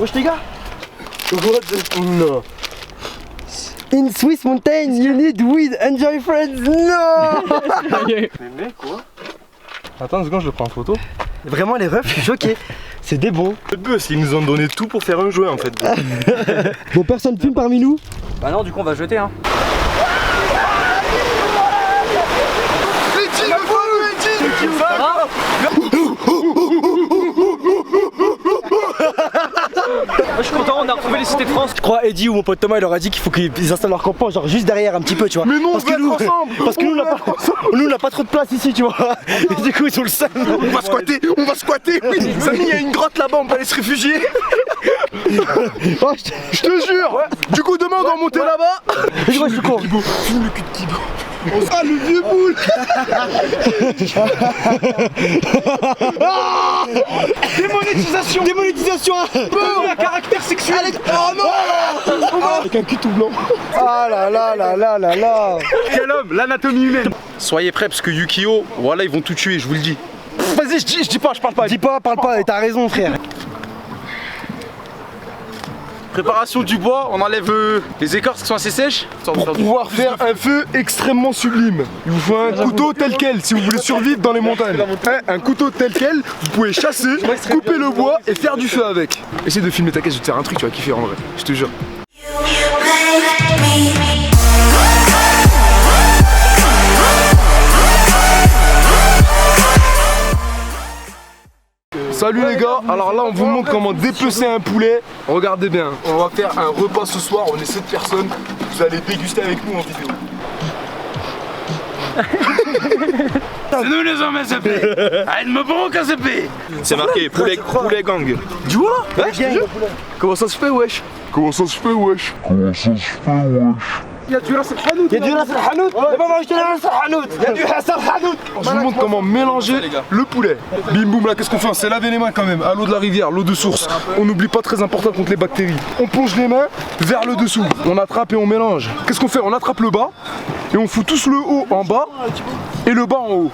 Wesh les gars. What the... No. In Swiss mountain, you need weed, enjoy friends. No. Mais mec quoi. Attends une seconde, je le prends en photo. Vraiment les refs, je suis choqué. C'est des bons. Le buzz, ils nous ont donné tout pour faire un jeu en fait. Bon, personne fume parmi nous? Bah non, du coup on va jeter hein. Je suis content, on a retrouvé les cités de France. Je crois Eddie ou mon pote Thomas il leur a dit qu'il faut qu'ils installent leur campement genre juste derrière un petit peu tu vois. Mais non, parce on va que nous, être ensemble. parce que nous on n'a pas trop de place ici tu vois. Et du coup ils ont le seum. On va squatter, oui. Samy, il y a une grotte là-bas, on peut aller se réfugier. Oh, Je te jure. Ouais. Du coup demain on doit monter là-bas. je vois je suis con. Fume le cul de Kibo. Ah le vieux boule. Démonétisation. Démonétisation. Un caractère sexuel. Oh non. Avec un cul tout blanc. Ah là là là là là là. Quel homme, l'anatomie humaine. Soyez prêts parce que Yukio, voilà ils vont tout tuer, je vous le dis. Vas-y, je dis pas, je parle pas. Dis pas, parle pas, t'as raison frère. Préparation du bois, on enlève les écorces qui sont assez sèches. Pour pouvoir faire un feu extrêmement sublime, il vous faut un couteau tel quel si vous voulez survivre dans les montagnes. Un couteau tel quel, vous pouvez chasser, couper le bois et faire du feu avec. Essaye de filmer ta caisse, je vais te faire un truc, tu vas kiffer en vrai, je te jure. Salut les gars, alors là on vous montre comment dépecer un poulet. Regardez bien, on va faire un repas ce soir, on est 7 personnes, vous allez déguster avec nous en vidéo. C'est nous les hommes SCP. Arrête de me broquer SCP. C'est marqué poulet gang. Tu vois là? Ouais, je te jure. Comment ça se fait wesh? Comment ça se fait wesh? Comment ça se fait wesh? Il y a du Ras El Hanout. Y'a du Ras El Hanout. Il va manger le Ras El Hanout. Il y a du Ras El Hanout. Je vous montre comment mélanger le poulet. Bim boum là, qu'est-ce qu'on fait? On s'est lavé les mains quand même à l'eau de la rivière, l'eau de source. On n'oublie pas, très important contre les bactéries. On plonge les mains vers le dessous. On attrape et on mélange. Qu'est-ce qu'on fait? On attrape le bas et on fout tous le haut en bas et le bas en haut.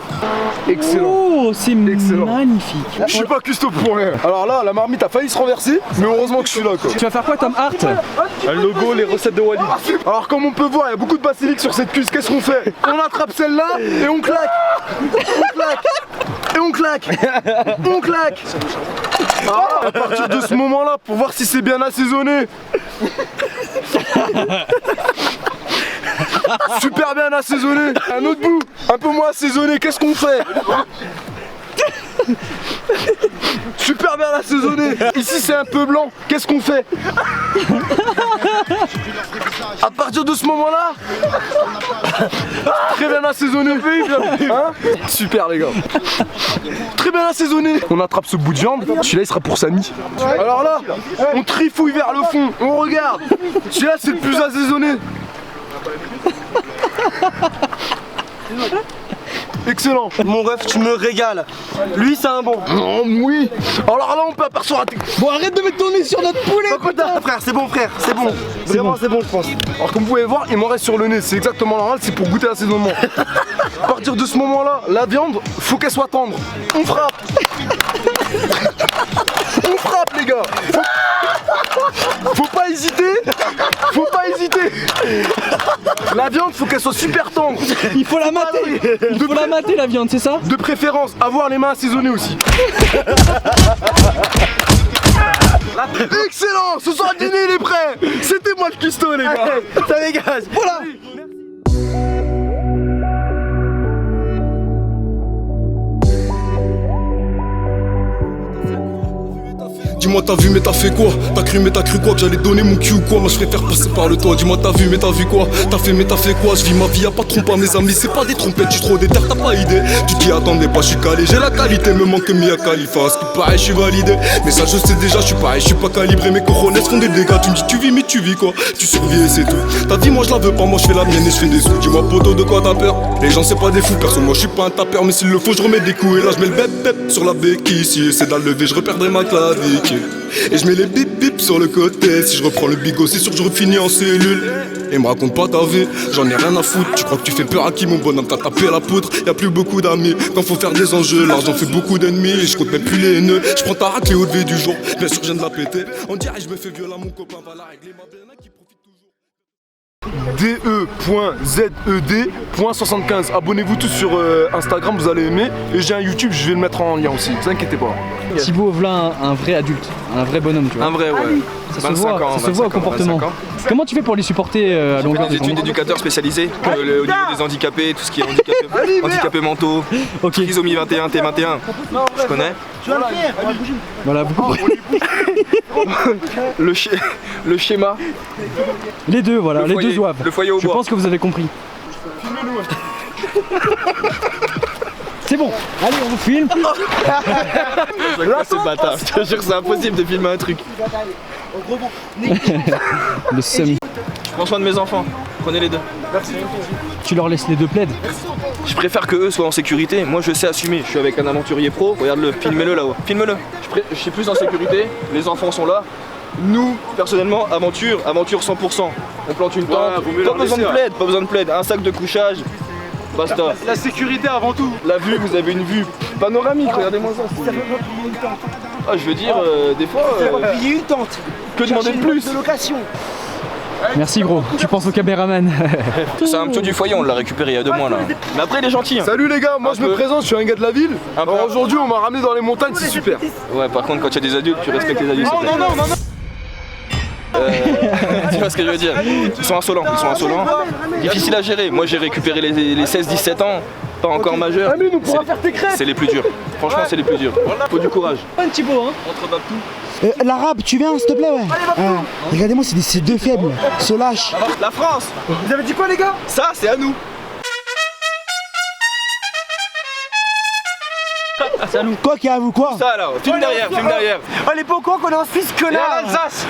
Excellent. Oh, c'est magnifique. Je suis pas custo pour rien. Alors là, la marmite a failli se renverser, mais heureusement que je suis là quoi. Tu vas faire quoi Tom Hart? Un logo, les recettes de Wally. Alors comme on peut voir, il y a beaucoup de basilic sur cette cuisse. Qu'est-ce qu'on fait? On attrape celle-là et on claque. On claque. Et on claque. On claque. Ah, à partir de ce moment-là, pour voir si c'est bien assaisonné. Super bien assaisonné. Un autre bout, un peu moins assaisonné. Qu'est-ce qu'on fait? Super bien assaisonné. Ici c'est un peu blanc. Qu'est-ce qu'on fait? À partir de ce moment-là, très bien assaisonné. Hein? Super les gars. Très bien assaisonné. On attrape ce bout de viande. Celui-là il sera pour Samy. Alors là, on trifouille vers le fond. On regarde. Celui-là c'est le plus assaisonné. Excellent. Mon ref, tu me régales. Lui, c'est un bon. Oh oui. Alors là, on peut apercevoir. Bon, arrête de mettre ton nez sur notre poulet. Frère, c'est bon, frère. C'est bon. Vraiment, c'est bon, je pense. Alors comme vous pouvez voir, il m'en reste sur le nez. C'est exactement normal, c'est pour goûter l'assaisonnement. À partir de ce moment-là, la viande, faut qu'elle soit tendre. On frappe. On frappe, les gars. Faut pas hésiter. Faut pas hésiter. La viande, faut qu'elle soit super tendre. Il faut la mater. Il faut la mater la viande, c'est ça? De préférence, avoir les mains assaisonnées aussi. Excellent. Ce soir, le dîner, il est prêt. C'était moi le cuistot, les gars. Ça dégage. Voilà. Dis-moi t'as vu mais t'as fait quoi? T'as cru mais t'as cru quoi? Que j'allais donner mon cul ou quoi? Moi je préfère passer par le toit. Dis-moi t'as vu mais t'as vu quoi? T'as fait mais t'as fait quoi? Je vis ma vie, y'a pas de trompe à mes amis. C'est pas des trompettes, j'suis trop déter, t'as pas idée. Tu t'y attendais pas, j'suis calé. J'ai la qualité, me manque Mia Khalifa. Ce qui paraît, j'suis validé. Mais ça je sais déjà, j'suis pareil, j'suis pas calibré. Mes cojones font des dégâts. Tu me dis tu vis mais tu vis quoi? Tu survis et c'est tout. Ta vie moi je la veux pas, moi je fais la mienne et je fais des sous. Dis-moi poteau de quoi t'as peur? Les gens c'est pas des fous, personne moi je suis pas un tapeur. Mais s'il le faut je remets des coups. Et là je mets le bep bep sur la béquille. Si c'est dans le lever, je reperdrai ma clavique. Et je mets les bip bip sur le côté. Si je reprends le bigot, c'est sûr que je refinis en cellule. Et me raconte pas ta vie, j'en ai rien à foutre. Tu crois que tu fais peur à qui mon bonhomme, t'as tapé la poudre. Y'a plus beaucoup d'amis, quand faut faire des enjeux. L'argent fait beaucoup d'ennemis, je compte même plus les haineux. Je prends ta raclée au lever du jour, bien sûr je viens de la péter. On dirait je me fais violer à mon copain, va la régler ma blême qui profite toujours. DE.ZED.75. Abonnez-vous tous sur Instagram, vous allez aimer. Et j'ai un YouTube, je vais le mettre en lien aussi, ne vous inquiétez pas. Thibaut Auvelin, un vrai adulte, un vrai bonhomme, tu vois. Un vrai, ouais. Ça se voit, ça se voit au comportement. 25 ans. Comment tu fais pour les supporter à longueur Des de journée? études d'éducateurs spécialisés au niveau des handicapés, tout ce qui est handicapés mentaux, Ok, trisomie 21, T21, je connais. voilà, vous comprenez. Le schéma, Les deux, voilà, Le les foyer- deux doivent. le foyer au Je bois. pense que vous avez compris. C'est bon, allez, on vous filme. c'est bâtard, je te jure c'est impossible de filmer un truc. Le seum. Je prends soin de mes enfants, prenez les deux. Tu leur laisses les deux plaids. Je préfère que eux soient en sécurité, moi je sais assumer, je suis avec un aventurier pro, regarde-le, filmez-le là-haut, filme-le. Je suis plus en sécurité, les enfants sont là. Nous, personnellement, aventure 100%. On plante une tente, pas besoin de plaid, un sac de couchage, basta. La sécurité avant tout. La vue, vous avez une vue panoramique, regardez-moi ça. Ah, je veux dire, des fois, Payer une tente. que demander de plus? Merci gros, tu penses au caméraman. C'est un petit du foyer, on l'a récupéré il y a 2 mois là. Mais après, il est gentil. Hein. Salut les gars, moi je me peu. présente, je suis un gars de la ville. Un peu. Alors aujourd'hui on m'a ramené dans les montagnes, c'est super. Ouais, par contre, quand il y a des adultes, tu respectes les adultes. s'il te plaît. Tu vois ce que je veux dire? Ils sont insolents. Difficile à gérer. Moi j'ai récupéré les 16-17 ans, pas encore majeurs. C'est les plus durs. Franchement, c'est les plus durs. Faut du courage. Thibaut, hein. Entre Babtou. L'arabe, tu viens s'il te plaît, ouais. Regardez-moi, c'est deux faibles. Se lâche. La France! Vous avez dit quoi les gars? Ça, c'est à nous! Quoi qu'il y a à vous, quoi? Ça là, filme derrière. On est pas au courant qu'on est en Suisse que Et là. en Alsace!